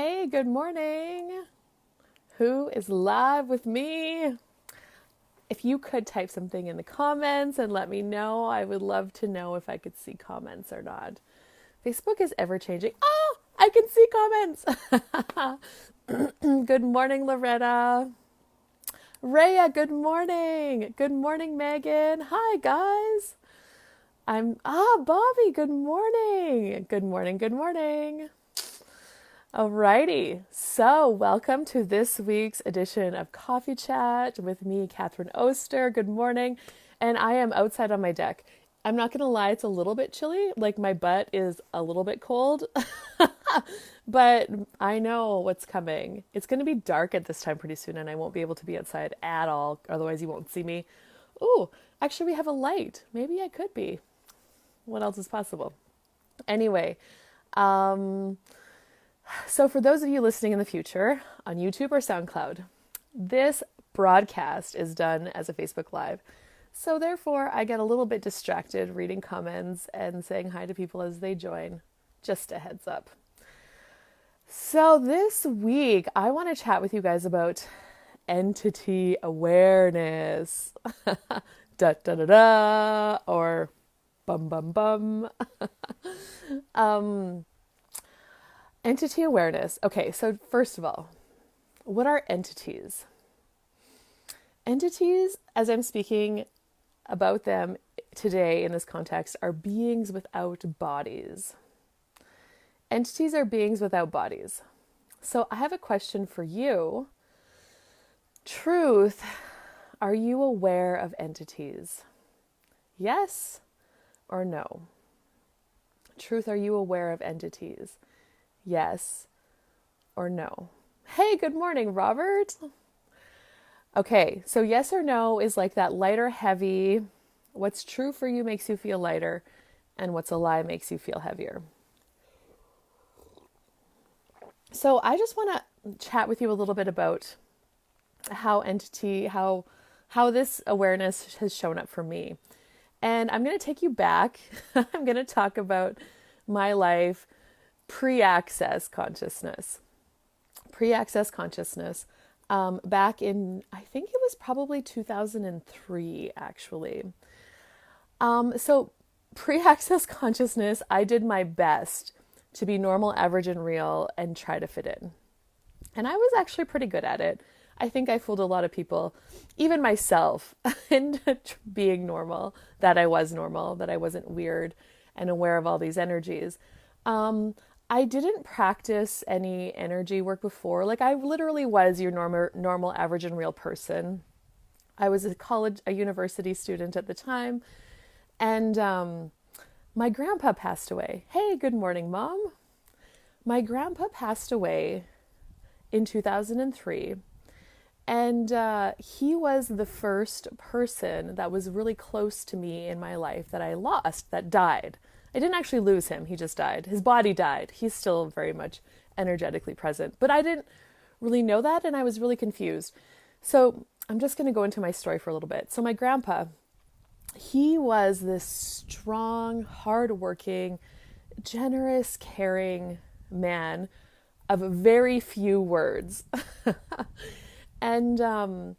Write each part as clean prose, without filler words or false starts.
Hey, good morning. Who is live with me? If you could type something in the comments and let me know, I would love to know if I could see comments or not. Facebook is ever changing. Oh, I can see comments. Good morning, Loretta. Rhea, good morning. Good morning, Megan. Hi, guys. Bobby, good morning. Good morning, good morning. Alrighty, so welcome to this week's edition of Coffee Chat with me, Catherine Oster. Good morning, and I am outside on my deck. I'm not gonna lie, it's a little bit chilly, like my butt is a little bit cold, but I know what's coming. It's gonna be dark at this time pretty soon, and I won't be able to be outside at all, otherwise you won't see me. Ooh, actually we have a light. Maybe I could be. What else is possible? Anyway, so for those of you listening in the future on YouTube or SoundCloud, this broadcast is done as a Facebook Live. So therefore, I get a little bit distracted reading comments and saying hi to people as they join. Just a heads up. So this week, I want to chat with you guys about entity awareness. Da da da da, or bum bum bum. Entity awareness. Okay, so first of all, what are entities? Entities, as I'm speaking about them today in this context, are beings without bodies. Entities are beings without bodies. So I have a question for you. Truth, are you aware of entities? Yes or no? Truth, are you aware of entities? Yes or no? Hey, good morning, Robert. Okay, so yes or no is like that light or heavy. What's true for you makes you feel lighter, and what's a lie makes you feel heavier. So I just want to chat with you a little bit about how this awareness has shown up for me. And I'm going to take you back. I'm going to talk about my life pre-access consciousness. Pre-access consciousness. Back in, I think it was probably 2003, actually. So pre-access consciousness, I did my best to be normal, average, and real and try to fit in. And I was actually pretty good at it. I think I fooled a lot of people, even myself, into being normal, that I was normal, that I wasn't weird and aware of all these energies. I didn't practice any energy work before. Like I literally was your normal, average, and real person. I was a university student at the time, and my grandpa passed away. Hey, good morning, Mom. My grandpa passed away in 2003, and he was the first person that was really close to me in my life that I lost, that died. I didn't actually lose him. He just died. His body died. He's still very much energetically present. But I didn't really know that, and I was really confused. So I'm just going to go into my story for a little bit. So my grandpa, he was this strong, hardworking, generous, caring man of very few words. And I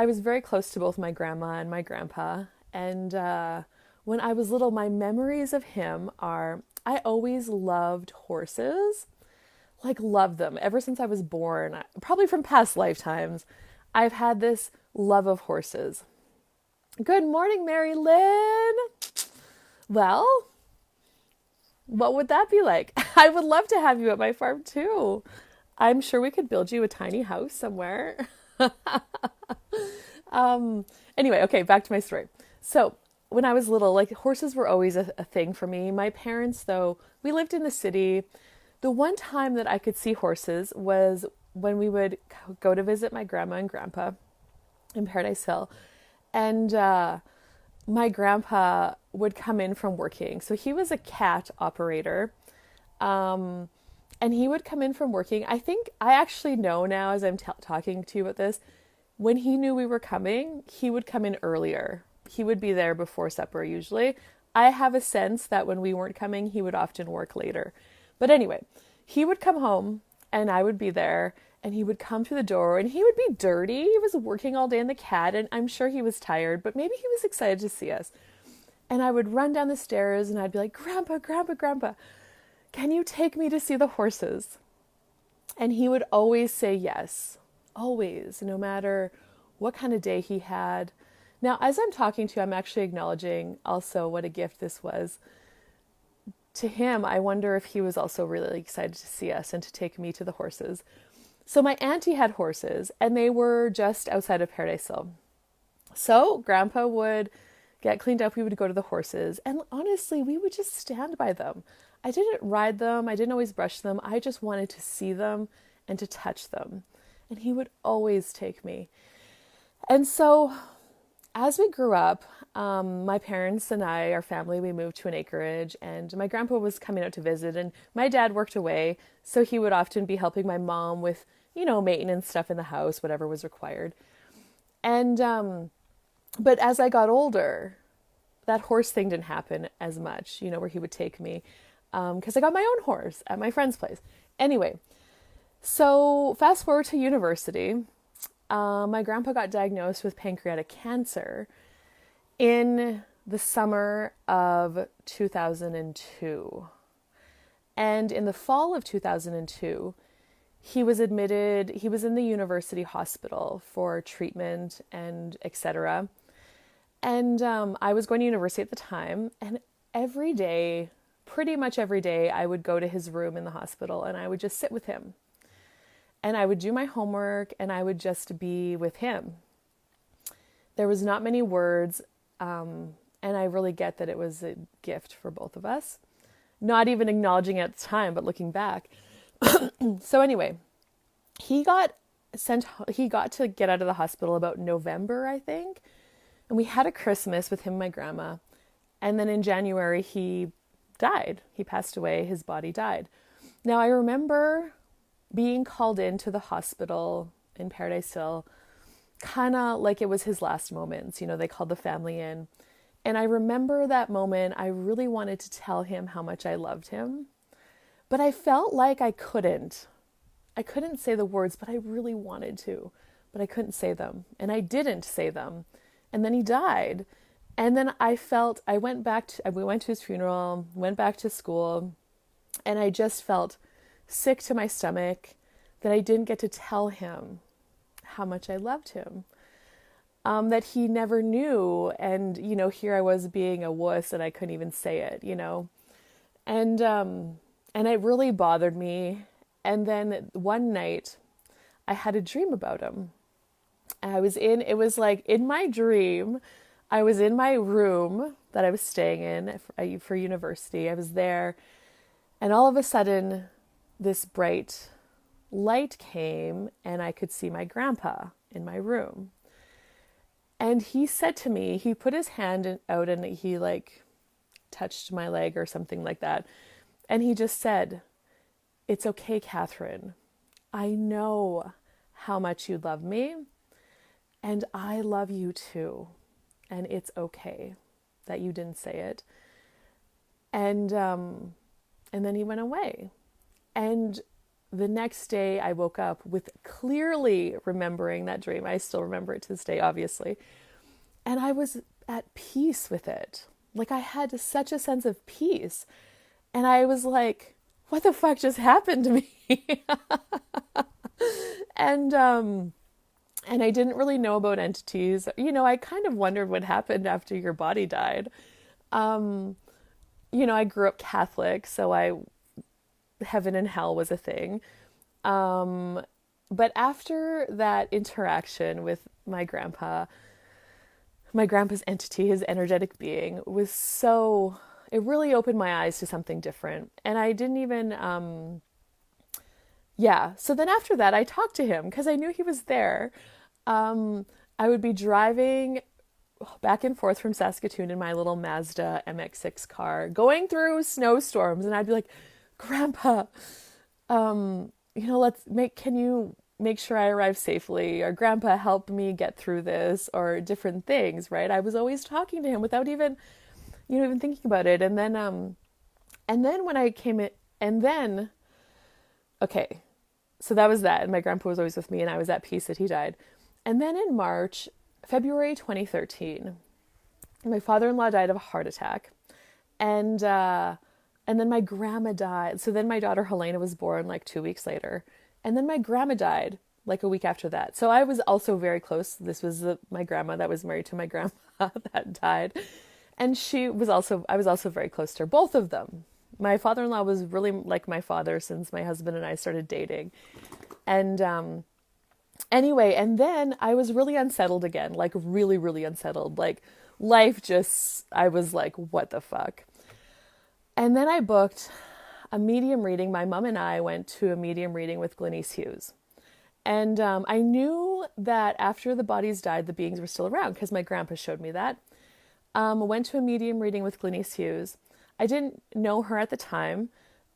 was very close to both my grandma and my grandpa. And when I was little, my memories of him are, I always loved horses, like loved them ever since I was born, probably from past lifetimes. I've had this love of horses. Good morning, Mary Lynn. Well, what would that be like? I would love to have you at my farm too. I'm sure we could build you a tiny house somewhere. Anyway, okay, back to my story. So when I was little, like horses were always a thing for me. My parents, though, we lived in the city. The one time that I could see horses was when we would go to visit my grandma and grandpa in Paradise Hill. And my grandpa would come in from working. So he was a cat operator. And he would come in from working. I think I actually know now as I'm talking to you about this, when he knew we were coming, he would come in earlier. He would be there before supper usually. I have a sense that when we weren't coming, he would often work later. But anyway, he would come home and I would be there, and he would come through the door and he would be dirty. He was working all day in the cat, and I'm sure he was tired, but maybe he was excited to see us. And I would run down the stairs and I'd be like, Grandpa, Grandpa, Grandpa, can you take me to see the horses? And he would always say yes, always, no matter what kind of day he had. Now, as I'm talking to you, I'm actually acknowledging also what a gift this was. To him, I wonder if he was also really excited to see us and to take me to the horses. So my auntie had horses, and they were just outside of Paradise Hill. So Grandpa would get cleaned up, we would go to the horses, and honestly, we would just stand by them. I didn't ride them, I didn't always brush them, I just wanted to see them and to touch them. And he would always take me. And so as we grew up, my parents and I, our family, we moved to an acreage, and my grandpa was coming out to visit, and my dad worked away, so he would often be helping my mom with, maintenance stuff in the house, whatever was required. And, but as I got older, that horse thing didn't happen as much, where he would take me, because I got my own horse at my friend's place. Anyway, so fast forward to university. My grandpa got diagnosed with pancreatic cancer in the summer of 2002. And in the fall of 2002, he was admitted, he was in the university hospital for treatment and etc. And I was going to university at the time, and every day, pretty much every day, I would go to his room in the hospital and I would just sit with him. And I would do my homework and I would just be with him. There was not many words, and I really get that it was a gift for both of us. Not even acknowledging it at the time, but looking back. So anyway, he got to get out of the hospital about November, I think. And we had a Christmas with him and my grandma. And then in January, he died. He passed away. His body died. Now, I remember being called into the hospital in Paradise Hill, kind of like it was his last moments. They called the family in. And I remember that moment. I really wanted to tell him how much I loved him, but I felt like I couldn't. I couldn't say the words, but I really wanted to, but I couldn't say them. And I didn't say them. And then he died. And then we went to his funeral, went back to school, and I just felt sick to my stomach that I didn't get to tell him how much I loved him, that he never knew. And, here I was being a wuss and I couldn't even say it, and it really bothered me. And then one night I had a dream about him. It was like in my dream, I was in my room that I was staying in for university. I was there, and all of a sudden this bright light came and I could see my grandpa in my room. And he said to me, he put his hand out and he touched my leg or something like that. And he just said, "It's okay, Catherine. I know how much you love me, and I love you too. And it's okay that you didn't say it." And then he went away. And the next day I woke up with clearly remembering that dream. I still remember it to this day, obviously. And I was at peace with it. I had such a sense of peace. And I was like, what the fuck just happened to me? And I didn't really know about entities. I kind of wondered what happened after your body died. I grew up Catholic, so heaven and hell was a thing. But after that interaction with my grandpa's entity, his energetic being, it really opened my eyes to something different. And I didn't even, So then after that, I talked to him because I knew he was there. I would be driving back and forth from Saskatoon in my little Mazda MX-6 car, going through snowstorms, and I'd be like, "Grandpa, can you make sure I arrive safely?" Or, "Grandpa, help me get through this," or different things, right? I was always talking to him without even thinking about it. And then when I came in, and then Okay, so that was that. And my grandpa was always with me, and I was at peace that he died. And then in February 2013, my father-in-law died of a heart attack. And then my grandma died. So then my daughter Helena was born like 2 weeks later. And then my grandma died like a week after that. So I was also very close. This was my grandma that was married to my grandma that died. And I was also very close to her, both of them. My father-in-law was really like my father since my husband and I started dating. And anyway, and then I was really unsettled again, like really, really unsettled. Like I was like, what the fuck? And then I booked a medium reading. My mom and I went to a medium reading with Glenyce Hughes. And I knew that after the bodies died, the beings were still around because my grandpa showed me that. Went to a medium reading with Glenyce Hughes. I didn't know her at the time,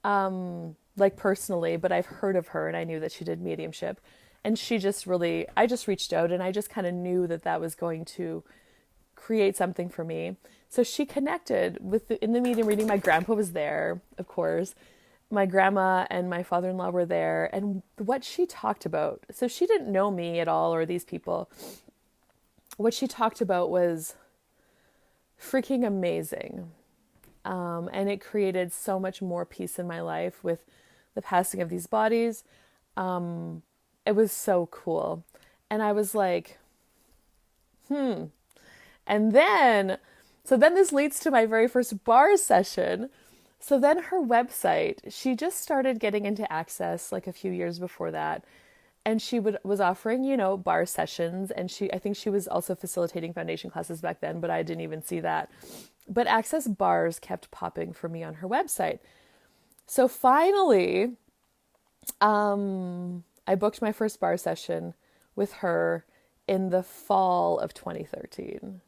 like personally, but I've heard of her and I knew that she did mediumship. And I just reached out and I just kind of knew that was going to create something for me. So she connected in the medium reading. My grandpa was there, of course. My grandma and my father-in-law were there. And what she talked about, so she didn't know me at all or these people. What she talked about was freaking amazing. And it created so much more peace in my life with the passing of these bodies. It was so cool. And I was like, And then this leads to my very first bar session. So then her website, she just started getting into Access like a few years before that. And she was offering, bar sessions. And I think she was also facilitating foundation classes back then, but I didn't even see that. But Access bars kept popping for me on her website. So finally, I booked my first bar session with her in the fall of 2013.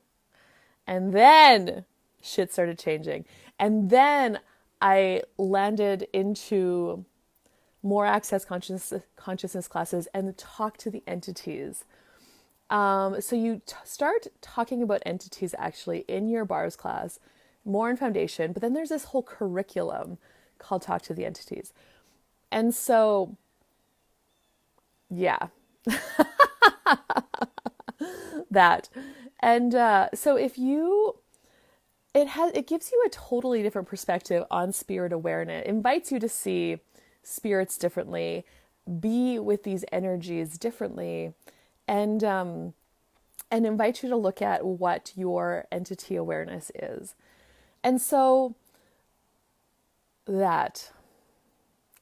And then shit started changing. And then I landed into more Access consciousness classes and talk to the entities. So you start talking about entities actually in your bars class, more in foundation, but then there's this whole curriculum called Talk to the Entities. And so, yeah, that. And so it gives you a totally different perspective on spirit awareness. It invites you to see spirits differently, be with these energies differently, and invite you to look at what your entity awareness is. And so that.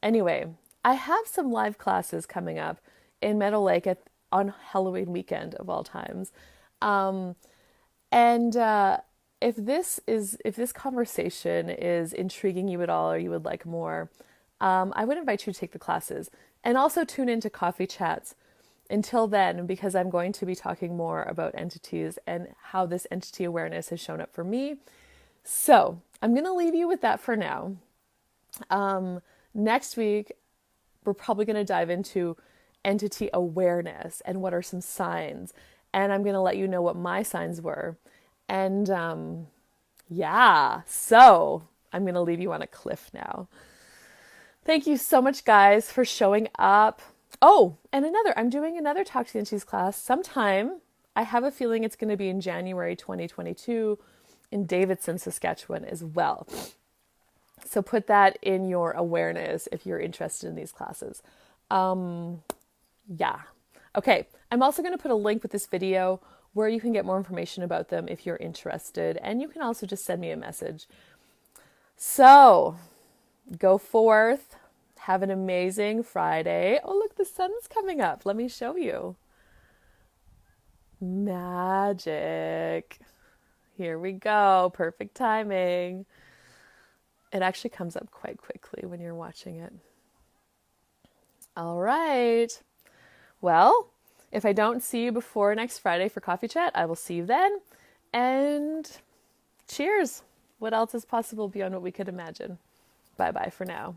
Anyway, I have some live classes coming up in Meadow Lake on Halloween weekend of all times. If this conversation is intriguing you at all or you would like more, I would invite you to take the classes and also tune into Coffee Chats until then, because I'm going to be talking more about entities and how this entity awareness has shown up for me. So I'm going to leave you with that for now. Next week, we're probably going to dive into entity awareness and what are some signs. And I'm going to let you know what my signs were. And so I'm going to leave you on a cliff now. Thank you so much, guys, for showing up. Oh, and I'm doing another Talk to the Entities class sometime. I have a feeling it's going to be in January 2022 in Davidson, Saskatchewan as well. So put that in your awareness if you're interested in these classes. Okay. I'm also going to put a link with this video where you can get more information about them if you're interested. And you can also just send me a message. So go forth. Have an amazing Friday. Oh, look, the sun's coming up. Let me show you. Magic. Here we go. Perfect timing. It actually comes up quite quickly when you're watching it. All right. Well, if I don't see you before next Friday for Coffee Chat, I will see you then. And cheers. What else is possible beyond what we could imagine? Bye-bye for now.